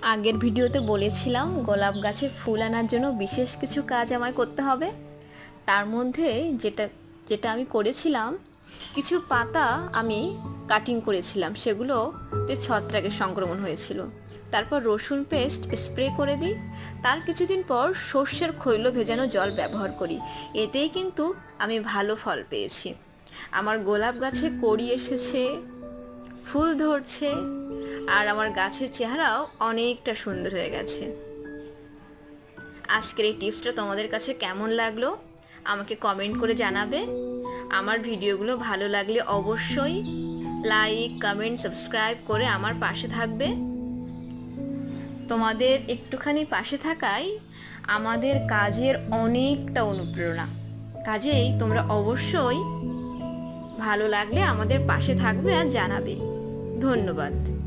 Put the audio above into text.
আগের ভিডিওতে বলেছিলাম গোলাপ গাছে ফুল আনার জন্য বিশেষ কিছু কাজ আমায় করতে হবে। তার মধ্যে যেটা যেটা আমি করেছিলাম, কিছু পাতা আমি কাটিং করেছিলাম, সেগুলোতে ছত্রাকের সংক্রমণ হয়েছিল। তারপর রসুন পেস্ট স্প্রে করে দিই। তার কিছুদিন পর সর্ষের খৈল ভেজানো জল ব্যবহার করি। এতেই কিন্তু আমি ভালো ফল পেয়েছি। আমার গোলাপ গাছে কড়ি এসেছে, ফুল ধরছে, আর আমার গাছের চেহারাও অনেকটা সুন্দর হয়ে গেছে। আজকের এই টিপসটা তোমাদের কাছে কেমন লাগলো আমাকে কমেন্ট করে জানাবে। আমার ভিডিওগুলো ভালো লাগলে অবশ্যই লাইক, কমেন্ট, সাবস্ক্রাইব করে আমার পাশে থাকবে। তোমাদের একটুখানি পাশে থাকাই আমাদের কাজের অনেকটা অনুপ্রেরণা। কাজেই তোমরা অবশ্যই ভালো লাগলে আমাদের পাশে থাকবে আর জানাবে। ধন্যবাদ।